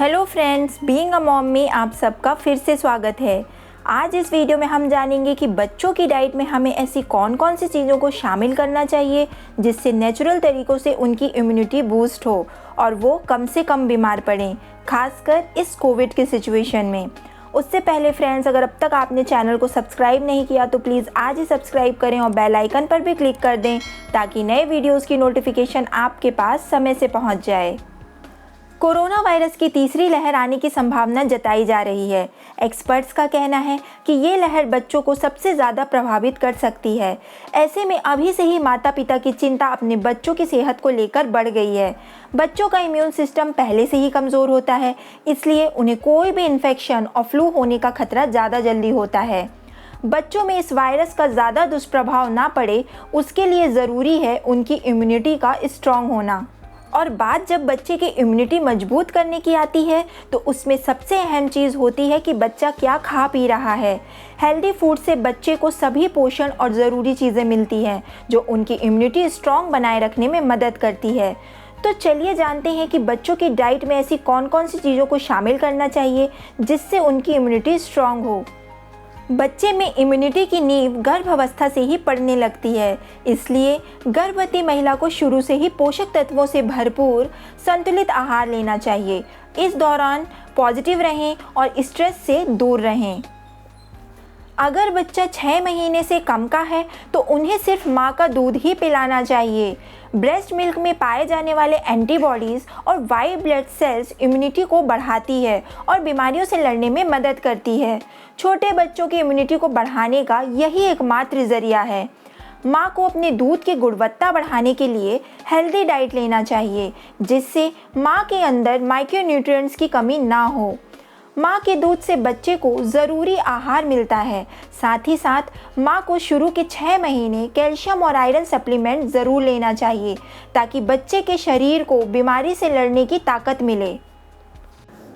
Hello friends, being a mom में आप सबका फिर से स्वागत है। आज इस वीडियो में हम जानेंगे कि बच्चों की डाइट में हमें ऐसी कौन कौन सी चीज़ों को शामिल करना चाहिए जिससे नेचुरल तरीक़ों से उनकी इम्यूनिटी बूस्ट हो और वो कम से कम बीमार पड़ें, खासकर इस कोविड की सिचुएशन में। उससे पहले फ्रेंड्स, अगर अब तक आपने चैनल को सब्सक्राइब नहीं किया तो प्लीज़ आज ही सब्सक्राइब करें और बेल आइकन पर भी क्लिक कर दें ताकि नए वीडियोज़ की नोटिफिकेशन आपके पास समय से पहुँच जाए। कोरोना वायरस की तीसरी लहर आने की संभावना जताई जा रही है। एक्सपर्ट्स का कहना है कि ये लहर बच्चों को सबसे ज़्यादा प्रभावित कर सकती है। ऐसे में अभी से ही माता पिता की चिंता अपने बच्चों की सेहत को लेकर बढ़ गई है। बच्चों का इम्यून सिस्टम पहले से ही कमज़ोर होता है, इसलिए उन्हें कोई भी इन्फेक्शन और फ्लू होने का खतरा ज़्यादा जल्दी होता है। बच्चों में इस वायरस का ज़्यादा दुष्प्रभाव ना पड़े, उसके लिए ज़रूरी है उनकी इम्यूनिटी का स्ट्रॉन्ग होना। और बात जब बच्चे की इम्यूनिटी मजबूत करने की आती है तो उसमें सबसे अहम चीज़ होती है कि बच्चा क्या खा पी रहा है। हेल्दी फूड से बच्चे को सभी पोषण और ज़रूरी चीज़ें मिलती हैं जो उनकी इम्यूनिटी स्ट्रॉन्ग बनाए रखने में मदद करती है। तो चलिए जानते हैं कि बच्चों की डाइट में ऐसी कौन कौन सी चीज़ों को शामिल करना चाहिए जिससे उनकी इम्यूनिटी स्ट्रॉन्ग हो। बच्चे में इम्यूनिटी की नींव गर्भावस्था से ही पड़ने लगती है, इसलिए गर्भवती महिला को शुरू से ही पोषक तत्वों से भरपूर संतुलित आहार लेना चाहिए। इस दौरान पॉजिटिव रहें और स्ट्रेस से दूर रहें। अगर बच्चा 6 महीने से कम का है तो उन्हें सिर्फ माँ का दूध ही पिलाना चाहिए। ब्रेस्ट मिल्क में पाए जाने वाले एंटीबॉडीज़ और वाइट ब्लड सेल्स इम्यूनिटी को बढ़ाती है और बीमारियों से लड़ने में मदद करती है। छोटे बच्चों की इम्यूनिटी को बढ़ाने का यही एकमात्र ज़रिया है। माँ को अपने दूध की गुणवत्ता बढ़ाने के लिए हेल्दी डाइट लेना चाहिए जिससे माँ के अंदर माइक्रोन्यूट्रिएंट्स की कमी ना हो। माँ के दूध से बच्चे को ज़रूरी आहार मिलता है। साथ ही साथ माँ को शुरू के 6 महीने कैल्शियम और आयरन सप्लीमेंट ज़रूर लेना चाहिए ताकि बच्चे के शरीर को बीमारी से लड़ने की ताकत मिले।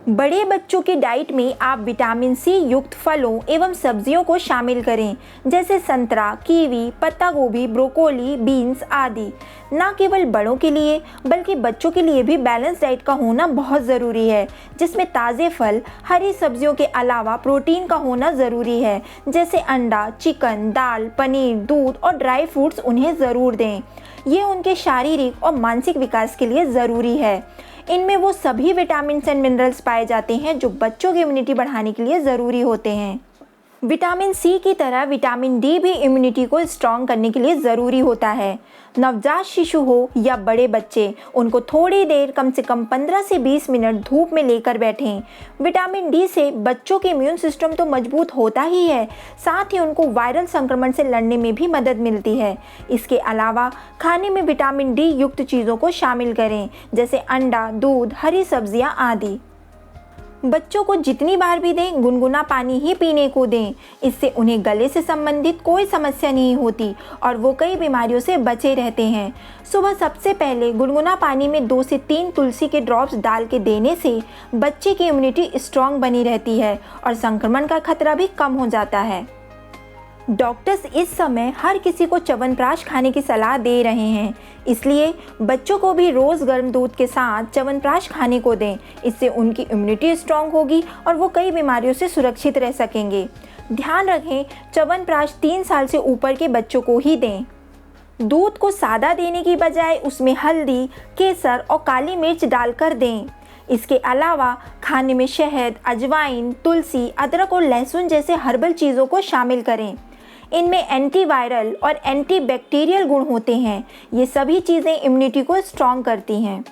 बड़े बच्चों की डाइट में आप विटामिन सी युक्त फलों एवं सब्जियों को शामिल करें, जैसे संतरा, कीवी, पत्ता गोभी, ब्रोकोली, बीन्स आदि। न केवल बड़ों के लिए बल्कि बच्चों के लिए भी बैलेंस डाइट का होना बहुत ज़रूरी है, जिसमें ताज़े फल, हरी सब्जियों के अलावा प्रोटीन का होना ज़रूरी है, जैसे अंडा, चिकन, दाल, पनीर, दूध और ड्राई फ्रूट्स उन्हें ज़रूर दें। ये उनके शारीरिक और मानसिक विकास के लिए ज़रूरी है। इनमें वो सभी विटामिन एंड मिनरल्स पाए जाते हैं जो बच्चों की इम्यूनिटी बढ़ाने के लिए ज़रूरी होते हैं। विटामिन सी की तरह विटामिन डी भी इम्यूनिटी को स्ट्रॉन्ग करने के लिए ज़रूरी होता है। नवजात शिशु हो या बड़े बच्चे, उनको थोड़ी देर कम से कम 15 से 20 मिनट धूप में लेकर बैठें। विटामिन डी से बच्चों के इम्यून सिस्टम तो मजबूत होता ही है, साथ ही उनको वायरल संक्रमण से लड़ने में भी मदद मिलती है। इसके अलावा खाने में विटामिन डी युक्त चीज़ों को शामिल करें, जैसे अंडा, दूध, हरी सब्जियाँ आदि। बच्चों को जितनी बार भी दें, गुनगुना पानी ही पीने को दें। इससे उन्हें गले से संबंधित कोई समस्या नहीं होती और वो कई बीमारियों से बचे रहते हैं। सुबह सबसे पहले गुनगुना पानी में 2 से 3 तुलसी के ड्रॉप्स डाल के देने से बच्चे की इम्यूनिटी स्ट्रॉन्ग बनी रहती है और संक्रमण का खतरा भी कम हो जाता है। डॉक्टर्स इस समय हर किसी को च्यवनप्राश खाने की सलाह दे रहे हैं, इसलिए बच्चों को भी रोज़ गर्म दूध के साथ च्यवनप्राश खाने को दें। इससे उनकी इम्यूनिटी स्ट्रॉन्ग होगी और वो कई बीमारियों से सुरक्षित रह सकेंगे। ध्यान रखें, च्यवनप्राश 3 साल से ऊपर के बच्चों को ही दें। दूध को सादा देने की बजाय उसमें हल्दी, केसर और काली मिर्च डालकर दें। इसके अलावा खाने में शहद, अजवाइन, तुलसी, अदरक और लहसुन जैसे हर्बल चीज़ों को शामिल करें। इनमें एंटीवायरल और एंटीबैक्टीरियल गुण होते हैं। ये सभी चीज़ें इम्यूनिटी को स्ट्रॉन्ग करती हैं।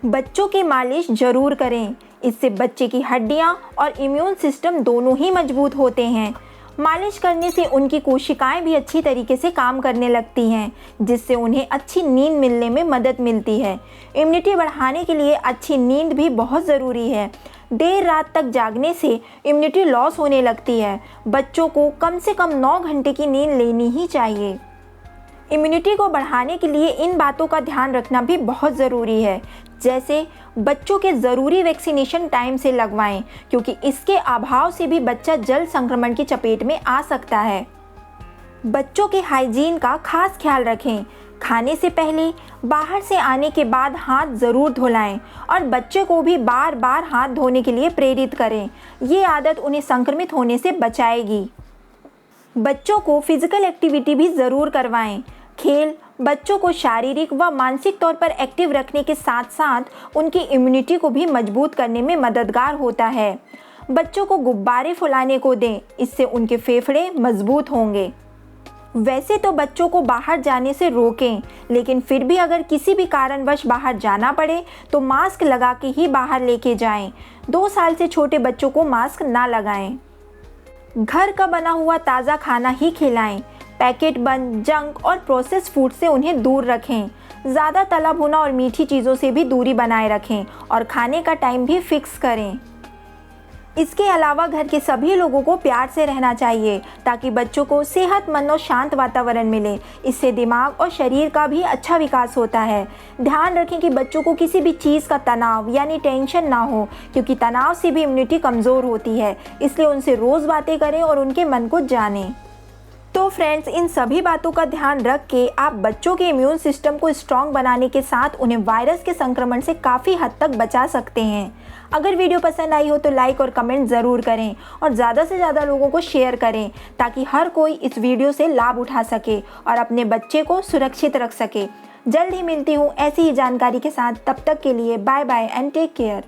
बच्चों की मालिश ज़रूर करें, इससे बच्चे की हड्डियां और इम्यून सिस्टम दोनों ही मजबूत होते हैं। मालिश करने से उनकी कोशिकाएं भी अच्छी तरीके से काम करने लगती हैं, जिससे उन्हें अच्छी नींद मिलने में मदद मिलती है। इम्यूनिटी बढ़ाने के लिए अच्छी नींद भी बहुत ज़रूरी है। देर रात तक जागने से इम्यूनिटी लॉस होने लगती है। बच्चों को कम से कम 9 घंटे की नींद लेनी ही चाहिए। इम्यूनिटी को बढ़ाने के लिए इन बातों का ध्यान रखना भी बहुत ज़रूरी है, जैसे बच्चों के ज़रूरी वैक्सीनेशन टाइम से लगवाएं, क्योंकि इसके अभाव से भी बच्चा जल्द संक्रमण की चपेट में आ सकता है। बच्चों के हाइजीन का खास ख्याल रखें। खाने से पहले, बाहर से आने के बाद हाथ ज़रूर धुलाएं और बच्चे को भी बार बार हाथ धोने के लिए प्रेरित करें। ये आदत उन्हें संक्रमित होने से बचाएगी। बच्चों को फिजिकल एक्टिविटी भी ज़रूर करवाएं। खेल बच्चों को शारीरिक व मानसिक तौर पर एक्टिव रखने के साथ साथ उनकी इम्यूनिटी को भी मजबूत करने में मददगार होता है। बच्चों को गुब्बारे फुलाने को दें, इससे उनके फेफड़े मजबूत होंगे। वैसे तो बच्चों को बाहर जाने से रोकें, लेकिन फिर भी अगर किसी भी कारणवश बाहर जाना पड़े तो मास्क लगा के ही बाहर लेके जाएं। 2 साल से छोटे बच्चों को मास्क ना लगाएं। घर का बना हुआ ताज़ा खाना ही खिलाएं। पैकेट बंद, जंक और प्रोसेस फूड से उन्हें दूर रखें। ज़्यादा तला भुना और मीठी चीज़ों से भी दूरी बनाए रखें और खाने का टाइम भी फिक्स करें। इसके अलावा घर के सभी लोगों को प्यार से रहना चाहिए ताकि बच्चों को सेहतमंद और शांत वातावरण मिले। इससे दिमाग और शरीर का भी अच्छा विकास होता है। ध्यान रखें कि बच्चों को किसी भी चीज़ का तनाव यानी टेंशन ना हो, क्योंकि तनाव से भी इम्यूनिटी कमज़ोर होती है। इसलिए उनसे रोज़ बातें करें और उनके मन को जानें। तो फ्रेंड्स, इन सभी बातों का ध्यान रख के आप बच्चों के इम्यून सिस्टम को स्ट्रॉन्ग बनाने के साथ उन्हें वायरस के संक्रमण से काफ़ी हद तक बचा सकते हैं। अगर वीडियो पसंद आई हो तो लाइक और कमेंट ज़रूर करें और ज़्यादा से ज़्यादा लोगों को शेयर करें ताकि हर कोई इस वीडियो से लाभ उठा सके और अपने बच्चे को सुरक्षित रख सके। जल्द ही मिलती हूँ ऐसी ही जानकारी के साथ। तब तक के लिए bye bye and take care.